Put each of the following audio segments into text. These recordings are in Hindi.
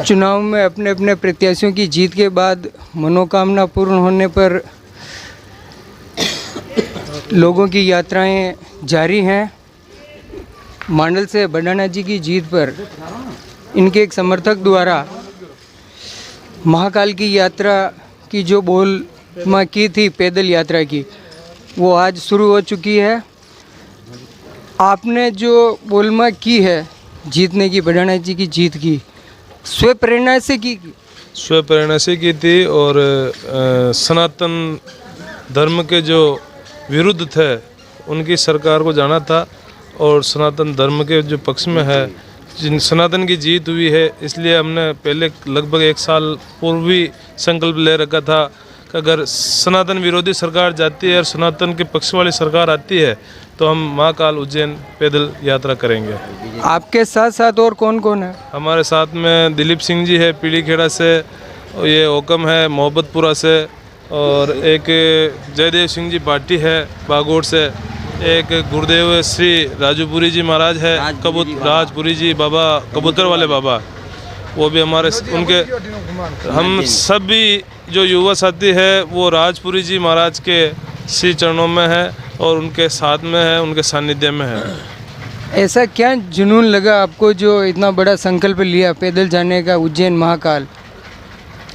चुनाव में अपने अपने प्रत्याशियों की जीत के बाद मनोकामना पूर्ण होने पर लोगों की यात्राएं जारी हैं। मांडल से बडाना जी की जीत पर इनके एक समर्थक द्वारा महाकाल की यात्रा की जो बोल माँ की थी, पैदल यात्रा की, वो आज शुरू हो चुकी है। आपने जो बोलमा की है जीतने की, बडाना जी की जीत की, स्व प्रेरणा से की? स्व प्रेरणा से की थी और सनातन धर्म के जो विरुद्ध थे उनकी सरकार को जाना था और सनातन धर्म के जो पक्ष में है, जिन सनातन की जीत हुई है, इसलिए हमने पहले लगभग 1 साल पूर्व ही संकल्प ले रखा था कि अगर सनातन विरोधी सरकार जाती है और सनातन के पक्ष वाली सरकार आती है तो हम महाकाल उज्जैन पैदल यात्रा करेंगे। आपके साथ साथ और कौन कौन है? हमारे साथ में दिलीप सिंह जी है पीलीखेड़ा से, ये ओकम है मोहब्बतपुरा से, और एक जयदेव सिंह जी पार्टी है बागोड़ से, एक गुरुदेव श्री राजूपुरी जी महाराज है, राजपुरी जी बाबा, कबूतर वाले बाबा, वो भी हमारे उनके, हम सभी जो युवा साथी है वो राजपुरी जी महाराज के श्री चरणों में है और उनके साथ में है, उनके सानिध्य में है। ऐसा क्या जुनून लगा आपको जो इतना बड़ा संकल्प लिया पैदल जाने का उज्जैन महाकाल?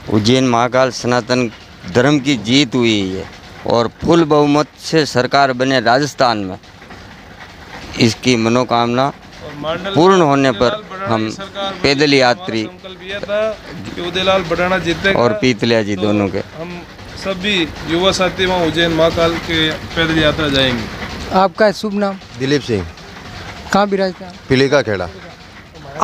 उज्जैन महाकाल सनातन धर्म की जीत हुई है और फुल बहुमत से सरकार बने राजस्थान में, इसकी मनोकामना पूर्ण होने पर हम पैदल यात्री उदयलाल बडाना जीते और पीतलिया जी दोनों के हम सभी युवा साथी वहाँ उज्जैन महाकाल के पैदल यात्रा जाएंगे। आपका शुभ नाम? दिलीप सिंह, कहाँ विराजता? पिलीका खेड़ा।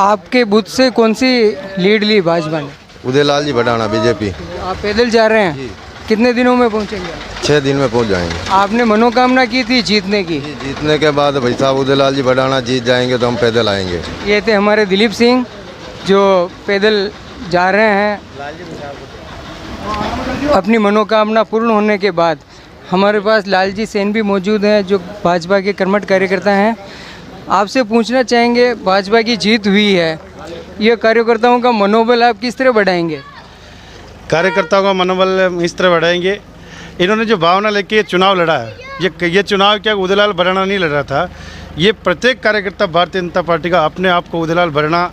आपके बूथ से कौन सी लीड ली भाजपा ने? उदयलाल जी बडाना बीजेपी। आप पैदल जा रहे हैं, कितने दिनों में पहुंचेंगे? 6 दिन में पहुंच जाएंगे। आपने मनोकामना की थी जीतने की? जीतने के बाद भाई साहब उदयलाल जी बडाना जीत जाएंगे तो हम पैदल आएंगे। ये थे हमारे दिलीप सिंह जो पैदल जा रहे हैं अपनी मनोकामना पूर्ण होने के बाद। हमारे पास लालजी सेन भी मौजूद हैं जो भाजपा के कर्मठ कार्यकर्ता हैं। आपसे पूछना चाहेंगे, भाजपा की जीत हुई है, ये कार्यकर्ताओं का मनोबल आप किस तरह बढ़ाएंगे? कार्यकर्ताओं का मनोबल इस तरह बढ़ाएंगे, इन्होंने जो भावना लेके ये चुनाव लड़ा है, ये चुनाव क्या उदयलाल बडाना नहीं लड़ रहा था, ये प्रत्येक कार्यकर्ता भारतीय जनता पार्टी का अपने आप को उदयलाल बडाना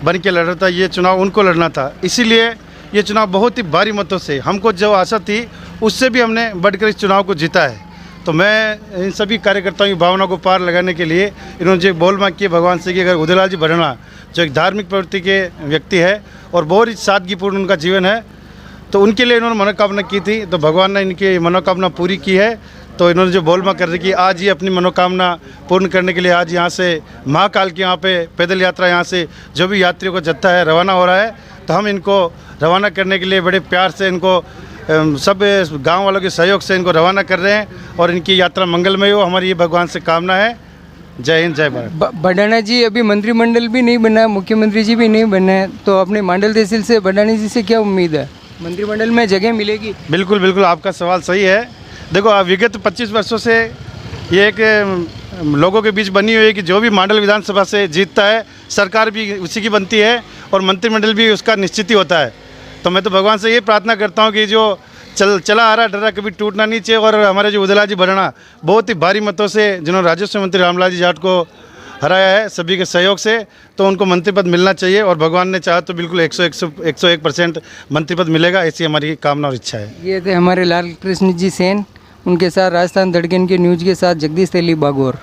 बन के लड़ रहा था। ये चुनाव उनको लड़ना था, इसीलिए ये चुनाव बहुत ही भारी मतों से, हमको जो आशा थी उससे भी हमने बढ़कर इस चुनाव को जीता है। तो मैं इन सभी कार्यकर्ताओं की भावना को पार लगाने के लिए इन्होंने जो बोल मांग की भगवान से कि अगर उदयलाल जी बडाना जो एक धार्मिक प्रवृत्ति के व्यक्ति है और बहुत ही सादगीपूर्ण उनका जीवन है, तो उनके लिए इन्होंने मनोकामना की थी, तो भगवान ने इनकी मनोकामना पूरी की है। तो इन्होंने जो बोलमा कर रही कि आज ये अपनी मनोकामना पूर्ण करने के लिए आज यहाँ से महाकाल के यहाँ पे पैदल यात्रा, यहाँ से जो भी यात्रियों का जत्था है रवाना हो रहा है, तो हम इनको रवाना करने के लिए बड़े प्यार से इनको सब गांव वालों के सहयोग से इनको रवाना कर रहे हैं और इनकी यात्रा मंगलमय हो, हमारी ये भगवान से कामना है। जय हिंद, जय भारत। बडाना जी अभी मंत्रिमंडल भी नहीं बना, मुख्यमंत्री जी भी नहीं बने, तो अपने मांडल तहसील से बडाना जी से क्या उम्मीद है, मंत्रिमंडल में जगह मिलेगी? बिल्कुल बिल्कुल, आपका सवाल सही है। देखो विगत 25 वर्षों से ये एक लोगों के बीच बनी हुई है कि जो भी मांडल विधानसभा से जीतता है सरकार भी उसी की बनती है और मंत्रिमंडल भी उसका निश्चित ही होता है। तो मैं तो भगवान से ये प्रार्थना करता हूँ कि जो चला आ रहा डरा कभी टूटना नहीं चाहिए और हमारे जो उदयलाल जी बडाना बहुत ही भारी मतों से जिन्होंने राजस्व मंत्री रामलाल जी जाट को हराया है सभी के सहयोग से, तो उनको मंत्री पद मिलना चाहिए और भगवान ने चाहा तो बिल्कुल 101% मंत्री पद मिलेगा, ऐसी हमारी कामना और इच्छा है। ये थे हमारे लाल कृष्ण जी सेन, उनके साथ राजस्थान धड़कन के न्यूज़ के साथ जगदीश तेली बागोर।